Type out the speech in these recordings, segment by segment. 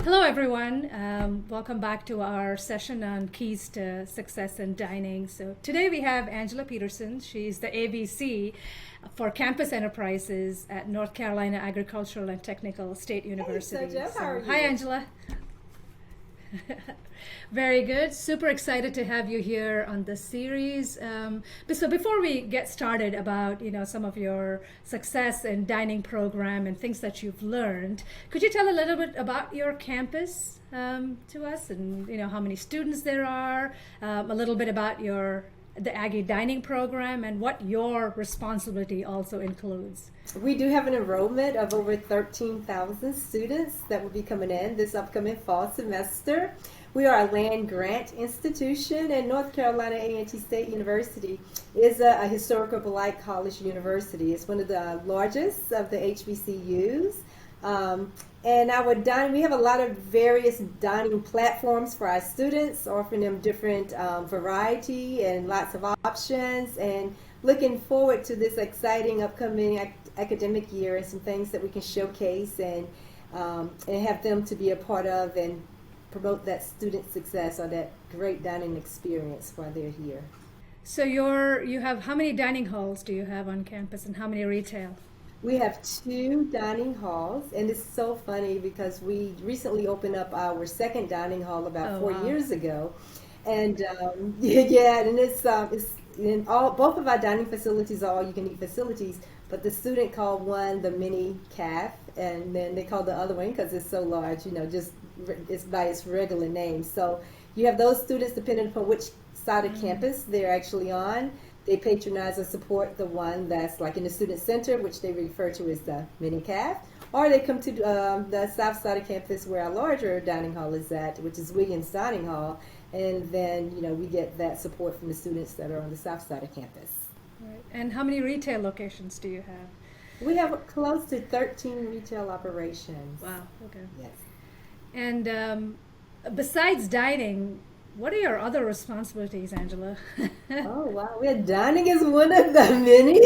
Hello, everyone. Welcome back to our session on keys to success in dining. So today we have Angela Peterson. She's the ABC for campus enterprises at North Carolina Agricultural and Technical State University. Hey, Sojo, how are you? Hi, Angela. Very good. Super excited to have you here on this series. So before we get started about some of your success in dining program and things that you've learned, could you tell a little bit about your campus to us, and how many students there are, a little bit about the Aggie dining program, and what your responsibility also includes. We do have an enrollment of over 13,000 students that will be coming in this upcoming fall semester. We are a land grant institution, and North Carolina A&T State University is a historical Black college university. It's one of the largest of the HBCUs. And we have a lot of various dining platforms for our students, offering them different variety and lots of options, and looking forward to this exciting upcoming academic year and some things that we can showcase and have them to be a part of and promote that student success or that great dining experience while they're here. So you have, how many dining halls do you have on campus, and how many retail? We have 2 dining halls, and it's so funny because we recently opened up our second dining hall about 4 wow. years ago, and yeah, and it's in both of our dining facilities are all-you-can-eat facilities, but the student called one the mini calf, and then they called the other one, because it's so large, just it's by its regular name. So you have those students, depending upon which side of campus they're actually on. They patronize or support the one that's like in the student center, which they refer to as the mini calf, or they come to the south side of campus where our larger dining hall is at, which is Williams Dining Hall, and then we get that support from the students that are on the south side of campus. Right. And how many retail locations do you have? We have close to 13 retail operations. Wow. Okay. Yes. And besides dining, what are your other responsibilities, Angela? Oh, wow. Dining is one of the many.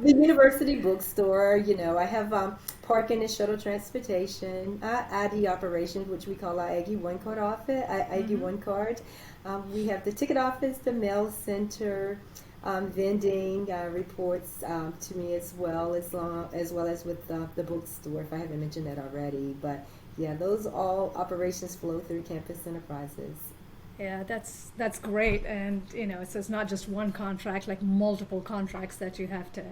The university bookstore, I have parking and shuttle transportation, ID operations, which we call our Aggie One Card office, Aggie One Card. We have the ticket office, the mail center, vending reports to me as well as with the bookstore, if I haven't mentioned that already. But yeah, those all operations flow through campus enterprises. Yeah, that's great. And so it's not just one contract, like multiple contracts that you have to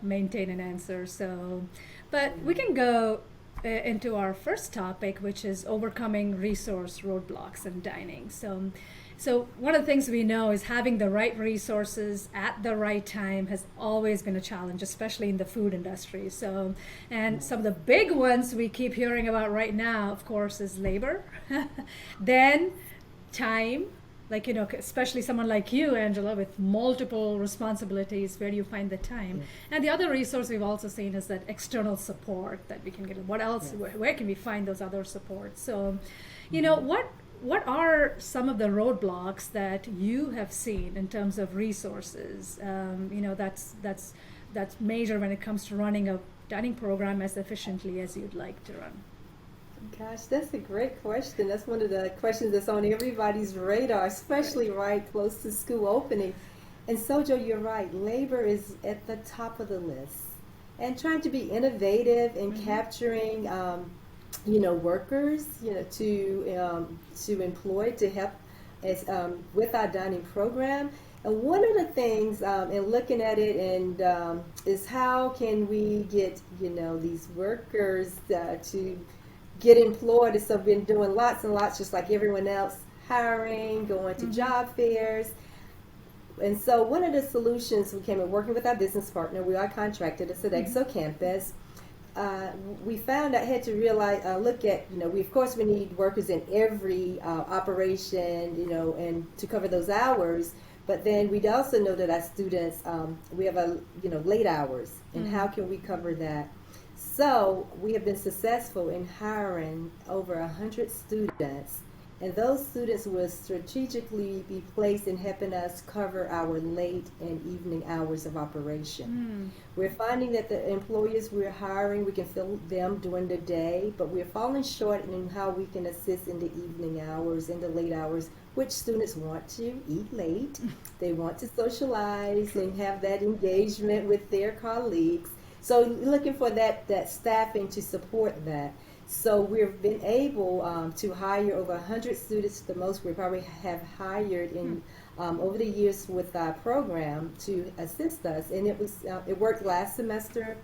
maintain and answer. So, but we can go into our first topic, which is overcoming resource roadblocks in dining. So one of the things we know is having the right resources at the right time has always been a challenge, especially in the food industry. So, and some of the big ones we keep hearing about right now, of course, is labor, then time, like, especially someone like you, Angela, with multiple responsibilities, where do you find the time? Yes. And the other resource we've also seen is that external support that we can get. What else, Yes. where can we find those other supports? So, what are some of the roadblocks that you have seen in terms of resources? That's major when it comes to running a dining program as efficiently as you'd like to run. Gosh, that's a great question. That's one of the questions that's on everybody's radar, especially right close to school opening. And Sojo, you're right. Labor is at the top of the list. And trying to be innovative in capturing, workers, to employ to help as with our dining program. And one of the things in looking at it is how can we get these workers to get employed. So I've been doing lots and lots, just like everyone else, hiring, going to job fairs. And so one of the solutions we came in working with our business partner, we are contracted at Sodexo campus. We found I had to realize, look at, we need workers in every operation, and to cover those hours. But then we'd also know that our students, we have late hours, and how can we cover that? So we have been successful in hiring over 100 students And those students will strategically be placed in helping us cover our late and evening hours of operation. We're finding that the employers we're hiring, we can fill them during the day, but we're falling short in how we can assist in the evening hours, in the late hours, which students want to eat late. They want to socialize and have that engagement with their colleagues. So looking for that staffing to support that. So we've been able to hire over 100 students, the most we probably have hired in over the years with our program to assist us. And it worked last semester.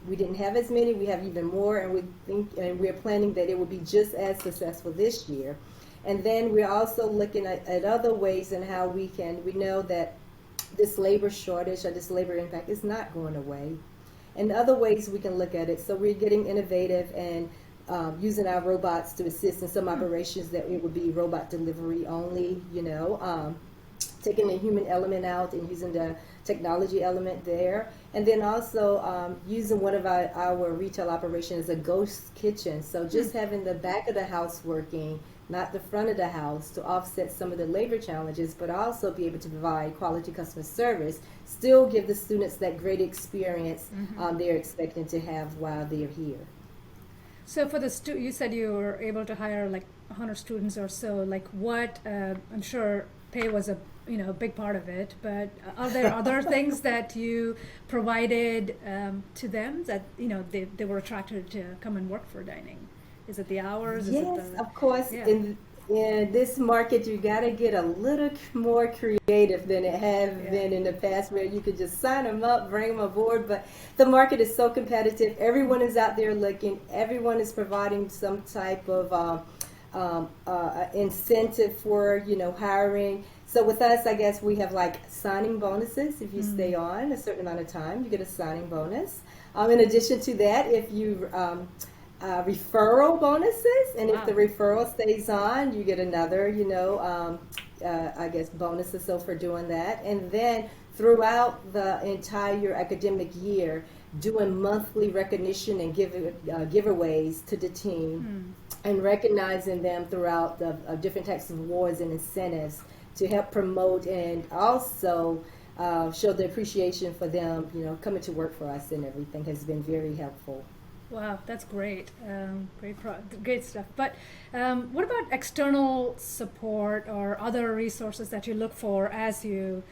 We didn't have as many. We have even more, and we're planning that it will be just as successful this year. And then we're also looking at other ways in how we know that this labor shortage or this labor impact is not going away. And other ways we can look at it. So we're getting innovative and using our robots to assist in some operations that it would be robot delivery only, taking the human element out and using the technology element there. And then also using one of our retail operations as a ghost kitchen. So just having the back of the house working, not the front of the house, to offset some of the labor challenges, but also be able to provide quality customer service, still give the students that great experience they're expecting to have while they're here. So for you said you were able to hire like 100 students or so. Like what? I'm sure pay was a big part of it, but are there other things that you provided to them that they were attracted to come and work for dining? Is it the hours? Yes, of course. Yeah. In this market, you got to get a little more creative than it has been in the past, where you could just sign them up, bring them aboard. But the market is so competitive. Everyone is out there looking. Everyone is providing some type of incentive for hiring. So with us, I guess we have like signing bonuses. If you stay on a certain amount of time, you get a signing bonus. In addition to that, if you referral bonuses, and if the referral stays on, you get another, I guess bonuses so for doing that. And then throughout the entire academic year, doing monthly recognition and giveaways to the team, and recognizing them throughout the different types of awards and incentives to help promote and also show the appreciation for them, coming to work for us and everything has been very helpful. Wow, that's great. Great stuff. But what about external support or other resources that you look for as you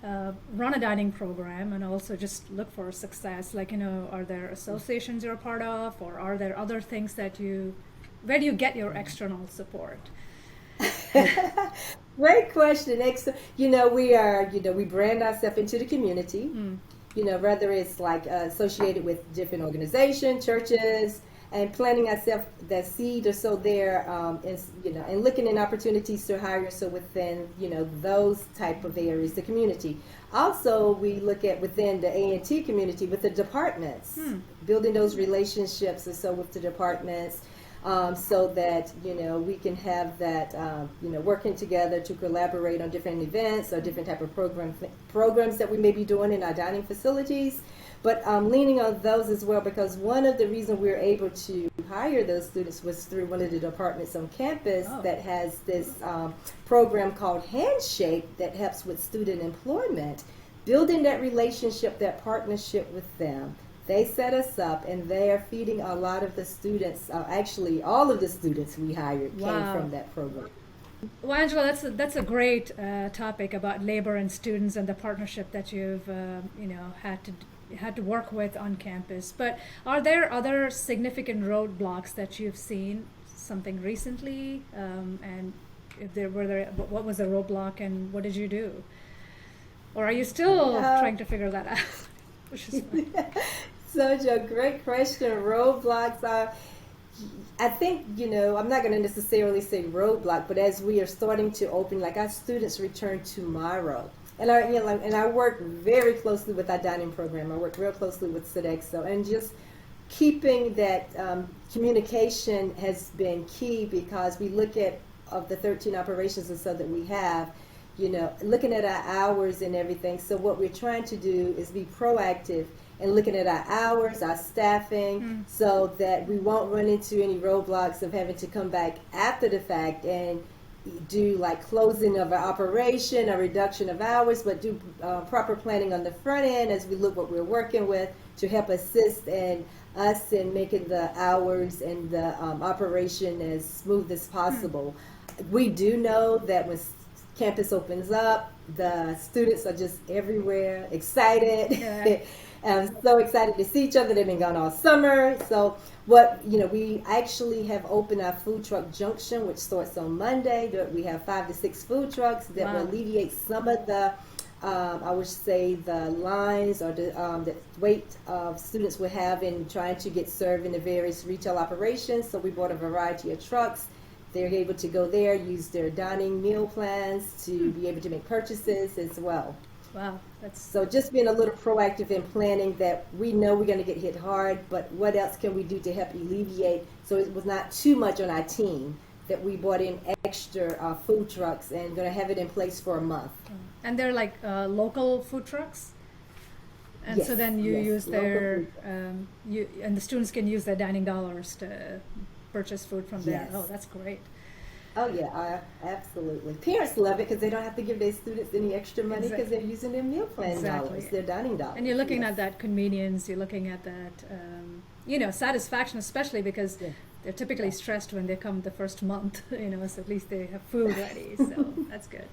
run a dining program and also just look for success? Like, are there associations you're a part of, or are there other things where do you get your external support? Great question. We brand ourselves into the community. Whether it's like associated with different organizations, churches, and planting ourselves that seed or so there, and looking at opportunities to hire so within, those type of areas, the community. Also, we look at within the A&T community with the departments, building those relationships and so with the departments. So that we can have that working together to collaborate on different events or different type of programs that we may be doing in our dining facilities, but leaning on those as well, because one of the reasons we were able to hire those students was through one of the departments on campus that has this program called Handshake that helps with student employment, building that relationship, that partnership with them. They set us up, and they are feeding a lot of the students. Actually, all of the students we hired came from that program. Well, Angela, that's a great topic about labor and students and the partnership that you've had to work with on campus. But are there other significant roadblocks that you've seen? Something recently, and if what was the roadblock, and what did you do? Or are you still trying to figure that out? Which is fine. Sojo, great question. Roadblocks are, I think, I'm not going to necessarily say roadblock, but as we are starting to open, like our students return tomorrow. And I work very closely with our dining program. I work real closely with Sodexo, and just keeping that communication has been key, because we look at of the 13 operations and so that we have, looking at our hours and everything. So what we're trying to do is be proactive and looking at our hours, our staffing, so that we won't run into any roadblocks of having to come back after the fact and do like closing of our operation, a reduction of hours, but do proper planning on the front end as we look what we're working with to help assist and us in making the hours and the operation as smooth as possible. We do know that when campus opens up, the students are just everywhere, excited. Yeah. So excited to see each other. They've been gone all summer. So we actually have opened our food truck junction, which starts on Monday. We have 5 to 6 food trucks that will alleviate some of the, I would say, the lines or the wait students would have in trying to get served in the various retail operations. So we bought a variety of trucks. They're able to go there, use their dining meal plans to be able to make purchases as well. Wow, so just being a little proactive in planning that we know we're going to get hit hard, but what else can we do to help alleviate so it was not too much on our team, that we bought in extra food trucks and going to have it in place for a month. And they're like local food trucks? And yes, so then you use their, and the students can use their dining dollars to purchase food from there. Yes. Oh, that's great. Oh yeah, absolutely. Parents love it because they don't have to give their students any extra money because they're using their meal plan dollars, their dining dollars. And you're looking at that convenience, you're looking at that, satisfaction, especially because they're typically stressed when they come the first month, so at least they have food ready, so that's good.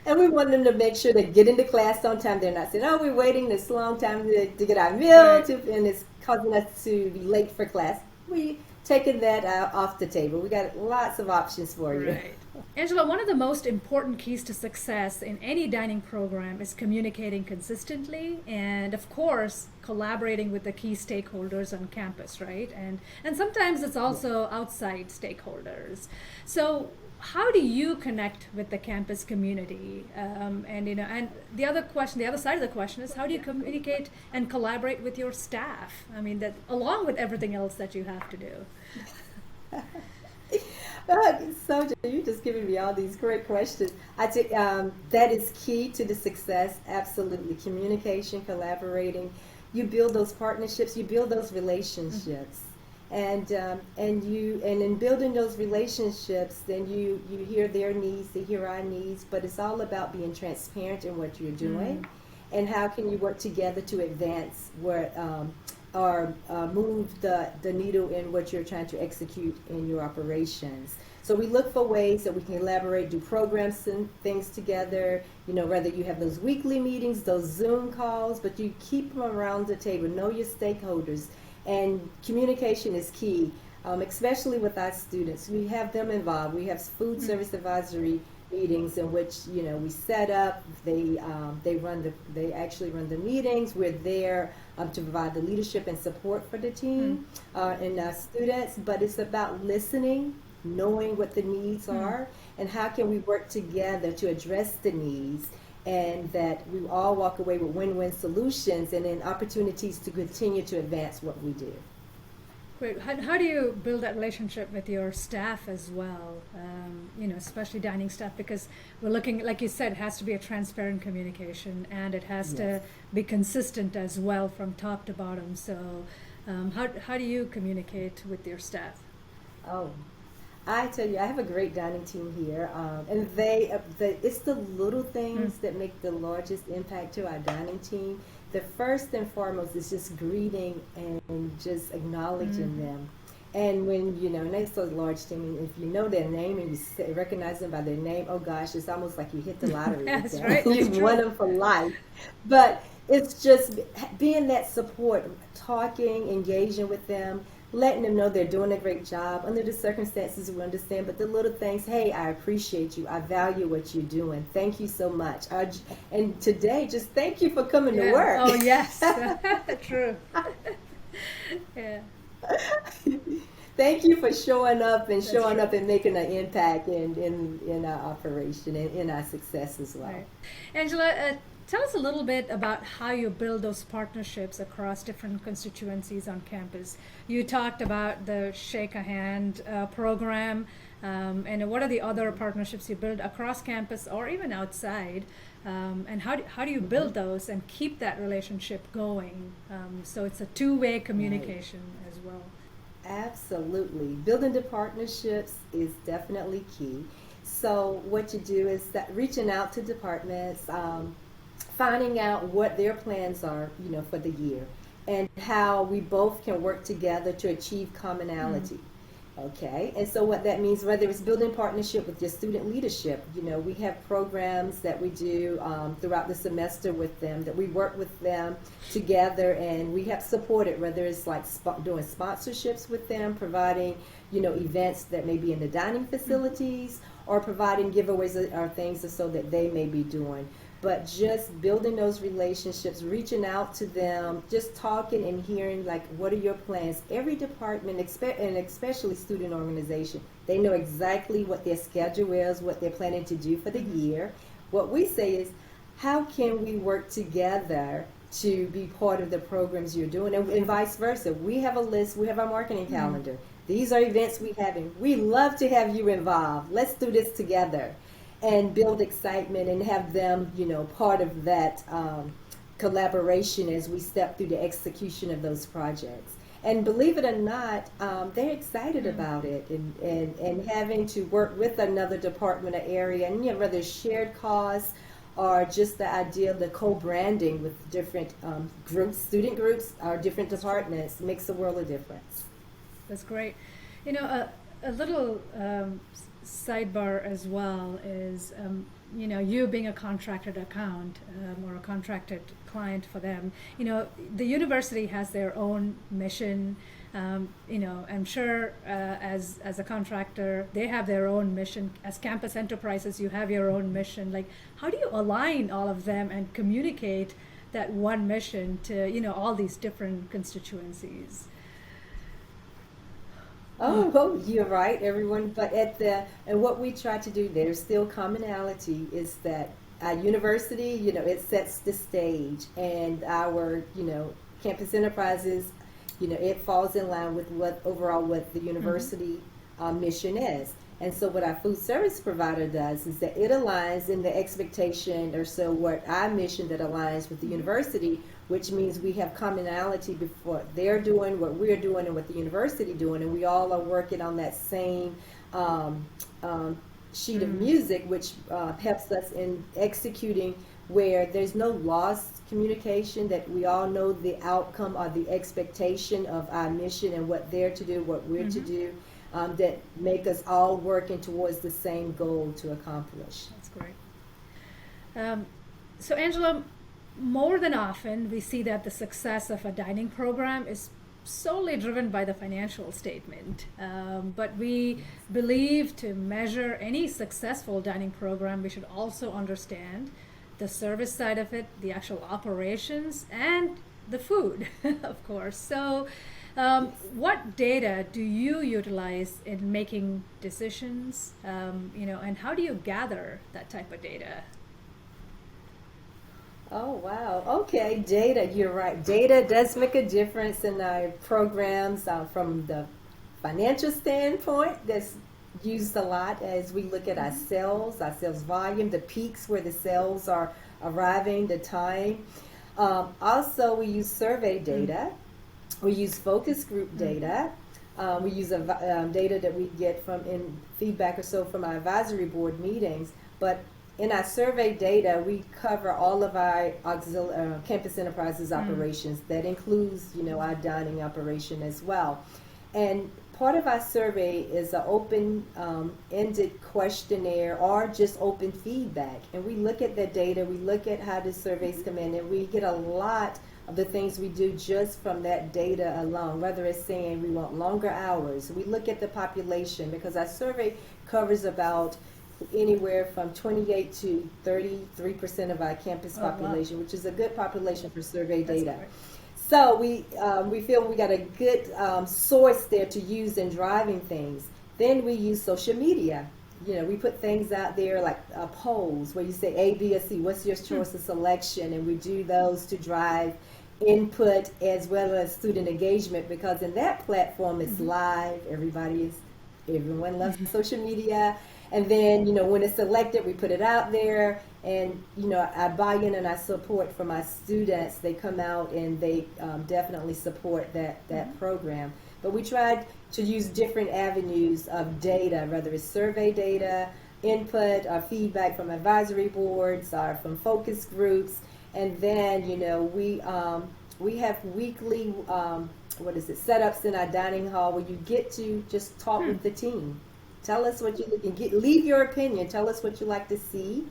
And we want them to make sure they get into class on time. They're not saying, oh, we're waiting this long time to get our meal, and it's causing us to be late for class. We taking that off the table. We got lots of options for you. Right. Angela, one of the most important keys to success in any dining program is communicating consistently and, of course, collaborating with the key stakeholders on campus, right? And sometimes it's also outside stakeholders. So how do you connect with the campus community? And the other side of the question is, how do you communicate and collaborate with your staff? I mean, that along with everything else that you have to do. Sojo, you're just giving me all these great questions. I think that is key to the success. Absolutely, communication, collaborating. You build those partnerships. You build those relationships. And in building those relationships, then you hear their needs, they hear our needs, but it's all about being transparent in what you're doing, and how can you work together to advance or move the needle in what you're trying to execute in your operations. So we look for ways that we can collaborate, do programs and things together, whether you have those weekly meetings, those Zoom calls, but you keep them around the table, know your stakeholders. And communication is key, especially with our students. We have them involved. We have food service advisory meetings in which we set up. They actually run the meetings. We're there to provide the leadership and support for the team and our students. But it's about listening, knowing what the needs are, and how can we work together to address the needs. And that we all walk away with win-win solutions and then opportunities to continue to advance what we do. Great. How do you build that relationship with your staff as well, especially dining staff? Because we're looking, like you said, it has to be a transparent communication, and it has to be consistent as well from top to bottom. So how do you communicate with your staff? Oh, I tell you, I have a great dining team here, and it's the little things that make the largest impact to our dining team. The first and foremost is just greeting and just acknowledging them. And when, and it's so large team, and if you know their name and you recognize them by their name, oh gosh, it's almost like you hit the lottery with them. Right. You won them for life. But it's just being that support, talking, engaging with them, letting them know they're doing a great job. Under the circumstances, we understand, but the little things, hey, I appreciate you. I value what you're doing. Thank you so much. And today, just thank you for coming to work. Oh, yes. True. Yeah. Thank you for showing up and making an impact in our operation and in our success as well. Right. Angela, tell us a little bit about how you build those partnerships across different constituencies on campus. You talked about the Shake a Hand program, and what are the other partnerships you build across campus or even outside And how do you build those and keep that relationship going? So it's a two-way Right. communication as well. Absolutely. Building the partnerships is definitely key. So what you do is that reaching out to departments, finding out what their plans are, for the year, and how we both can work together to achieve Mm. commonality. Okay, and so what that means, whether it's building partnership with your student leadership, we have programs that we do throughout the semester with them, that we work with them together, and we have supported, whether it's like doing sponsorships with them, providing, events that may be in the dining Mm. facilities, or providing giveaways or things so that they may be doing. But just building those relationships, reaching out to them, just talking and hearing, like, what are your plans? Every department, and especially student organization, they know exactly what their schedule is, what they're planning to do for the Mhm. year. What we say is, how can we work together to be part of the programs you're doing, and vice versa? We have a list, we have our marketing Mm. calendar. These are events we have, and we love to have you involved. Let's do this together and build excitement and have them, part of that collaboration as we step through the execution of those projects. And believe it or not, they're excited Mm. about it, and having to work with another department or area, and whether it's shared cause or just the idea of the co-branding with different groups, student groups, or different That's true. departments makes a world of difference. That's great. A little sidebar as well is, you being a contracted account or a contracted client for them, the university has their own mission. I'm sure as a contractor, they have their own mission. As campus enterprises, you have your own mission. Like, how do you align all of them and communicate that one mission to, all these different constituencies? Oh, well, you're right, everyone. But and what we try to do, there's still commonality, is that our university, it sets the stage, and our, campus enterprises, it falls in line with what the Mm-hmm. university mission is. And so what our food service provider does is that it aligns in the expectation, or so what our mission that aligns with the Mm-hmm. university, which means we have commonality before they're doing, what we're doing, and what the university doing, and we all are working on that same um, um, sheet of Mm. music, which helps us in executing, where there's no lost communication, that we all know the outcome or the expectation of our mission and what they're to do, what we're to Mm-hmm. do, that make us all working towards the same goal to accomplish. That's great. Um, so, Angela, more than often, we see that the success of a dining program is solely driven by the financial statement. But we believe to measure any successful dining program, we should also understand the service side of it, the actual operations, and the food, of course. So, Yes. what data do you utilize in making decisions? And how do you gather that type of data? Oh, wow. Okay, data, you're right. Data does make a difference in our programs from the financial standpoint. That's used a lot as we look at Mm-hmm. our sales volume, the peaks where the sales are arriving, the time. Also, we use survey Mm. data. We use focus group Mm-hmm. data. We use data that we get from in feedback or so from our advisory board meetings. But in our survey data, we cover all of our campus enterprises Mm. operations. That includes, our dining operation as well. And part of our survey is an open-ended questionnaire or just open feedback. And we look at the data, we look at how the surveys come in, and we get a lot of the things we do just from that data alone, whether it's saying we want longer hours. We look at the population, because our survey covers about anywhere from 28 to 33% of our campus Oh, wow. population, which is a good population for survey That's data. great. So we feel we got a good source there to use in driving things. Then we use social media. We put things out there like polls where you say A, B, or C. What's your Hmm. choice of selection? And we do those to drive input as well as student engagement, because in that platform it's Mm-hmm. live. Everyone loves social media. And then, when it's selected, we put it out there, And I buy in and I support for my students. They come out and they definitely support that program. But we tried to use different avenues of data, whether it's survey data, input, or feedback from advisory boards, or from focus groups, and then we have weekly setups in our dining hall where you get to just talk with the team. Tell us what you leave your opinion. Tell us what you like to see,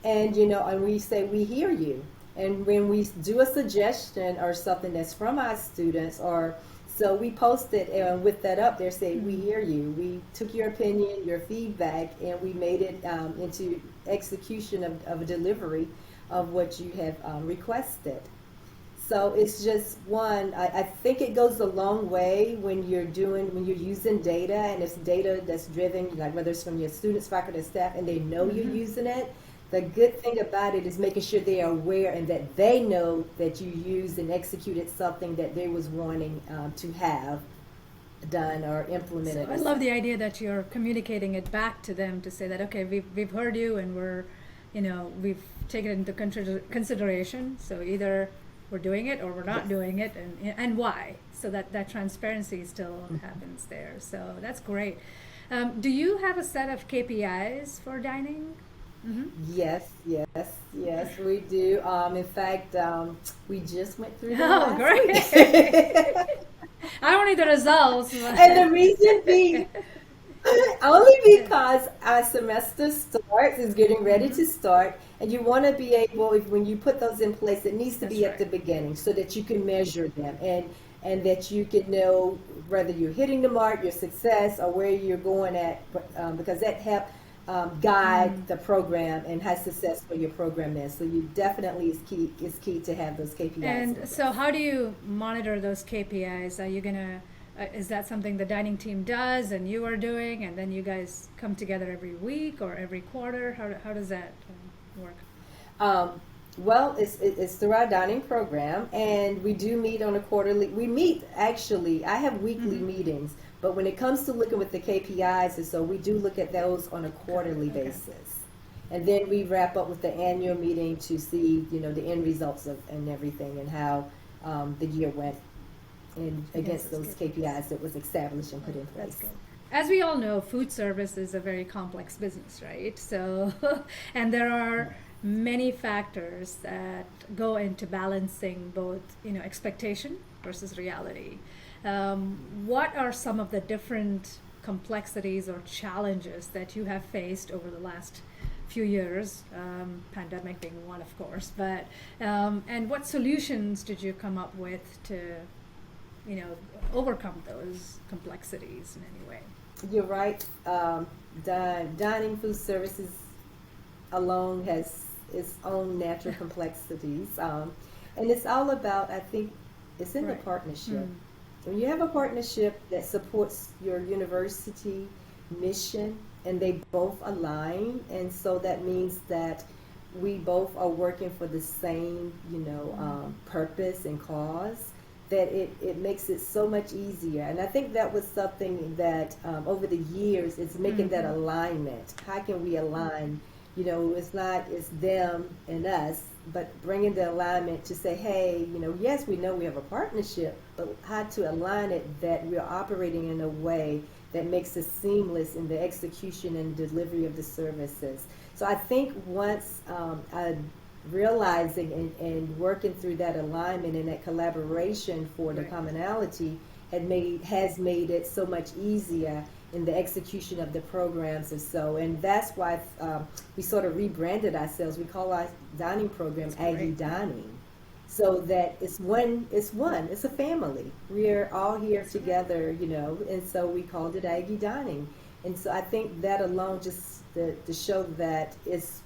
and and we say we hear you. And when we do a suggestion or something that's from our students, or so we post it and with that up there, say we hear you. We took your opinion, your feedback, and we made it into execution of a delivery of what you have requested. So it's just one. I think it goes a long way when you're using data, and it's data that's driven, like whether it's from your students, faculty, staff, and they know you're using it. The good thing about it is making sure they are aware and that they know that you used and executed something that they was wanting to have done or implemented. So I love the idea that you're communicating it back to them to say that, okay, we've heard you and we've taken it into consideration. So either we're doing it or we're not doing it, and why. So that transparency still happens there. So that's great. Do you have a set of KPIs for dining? Mm-hmm. Yes, we do. In fact, we just went through them Oh, last great. week. I don't need the results. And the reason being, only because our semester is getting ready to start, and you want to be able, when you put those in place, it needs to be at the beginning so that you can measure them and that you can know whether you're hitting the mark, your success, or where you're going at, because that helps guide the program and how successful your program is. So you definitely is key to have those KPIs. And so how do you monitor those KPIs? Are you gonna is that something the dining team does and you are doing, and then you guys come together every week or every quarter? How does that work? Well, it's through our dining program, and we do meet on a quarterly. We meet, actually, I have weekly meetings, but when it comes to looking with the KPIs, and so we do look at those on a quarterly basis. And then we wrap up with the annual meeting to see, the end results and everything, and how the year went against those KPIs that was established and put in place. That's good. As we all know, food service is a very complex business, right? So, and there are many factors that go into balancing both, expectation versus reality. What are some of the different complexities or challenges that you have faced over the last few years, pandemic being one, of course, but and what solutions did you come up with to, overcome those complexities in any way? You're right. Dining food services alone has its own natural complexities, and it's all about, I think, it's in the partnership. When you have a partnership that supports your university mission and they both align, and so that means that we both are working for the same, purpose and cause, that it makes it so much easier. And I think that was something that over the years, it's making that alignment. How can we align? It's them and us, but bringing the alignment to say, hey, yes, we know we have a partnership, but how to align it that we're operating in a way that makes it seamless in the execution and delivery of the services. So I think once realizing and working through that alignment and that collaboration for the commonality has made it so much easier in the execution of the programs and that's why we sort of rebranded ourselves. We call our dining program Aggie Dining, so that it's a family. We're all here together, and so we called it Aggie Dining. And so I think that alone just to show that it's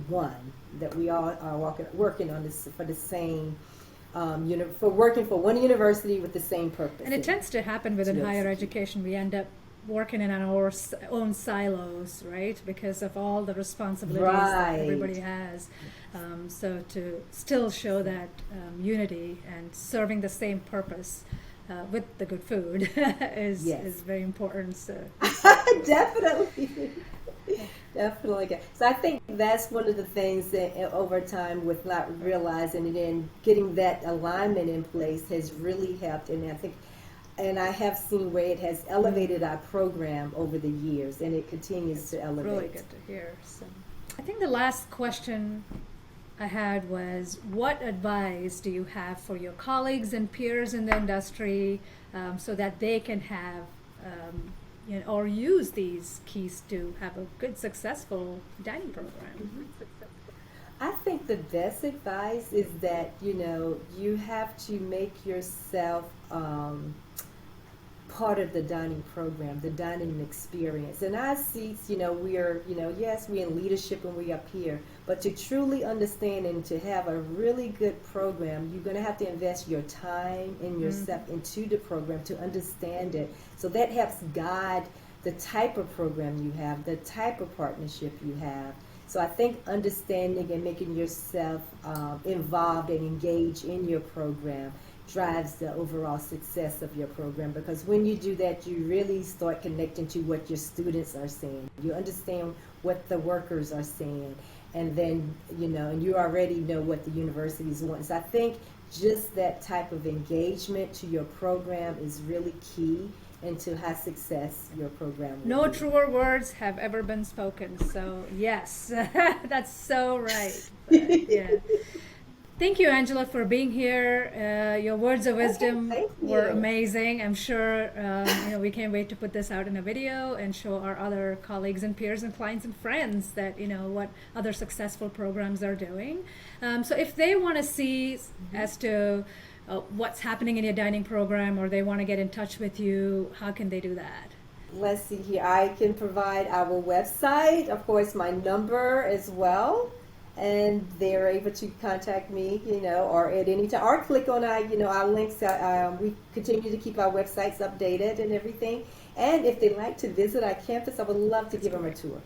one, that we all are working on this for the same, for working for one university with the same purpose. And it tends to happen within higher education. We end up working in our own silos, right? Because of all the responsibilities that everybody has. So to still show that unity and serving the same purpose with the good food is very important. So Definitely. Definitely. So I think that's one of the things that over time with not realizing it and getting that alignment in place has really helped. And I think, and I have seen where it has elevated our program over the years and it continues to elevate. Really good to hear. So, I think the last question I had was, what advice do you have for your colleagues and peers in the industry so that they can have or use these keys to have a good, successful dining program? I think the best advice is that, you have to make yourself part of the dining program, the dining experience. And our seats, yes, we're in leadership and we're up here, but to truly understand and to have a really good program, you're going to have to invest your time and yourself into the program to understand it. So that helps guide the type of program you have, the type of partnership you have. So I think understanding and making yourself involved and engaged in your program drives the overall success of your program, because when you do that, you really start connecting to what your students are saying. You understand what the workers are saying, and then, and you already know what the universities want. So I think just that type of engagement to your program is really key into how success your program will No be. truer words have ever been spoken. So yes, that's so right. But, yeah. Thank you, Angela, for being here. Your words of wisdom thank were you. amazing. I'm sure we can't wait to put this out in a video and show our other colleagues and peers and clients and friends that what other successful programs are doing. So if they want to see as to what's happening in your dining program, or they want to get in touch with you, how can they do that? Let's see here. I can provide our website, of course, my number as well. And they're able to contact me, or at any time, or click on our links. We continue to keep our websites updated and everything. And if they like to visit our campus, I would love to give them a tour.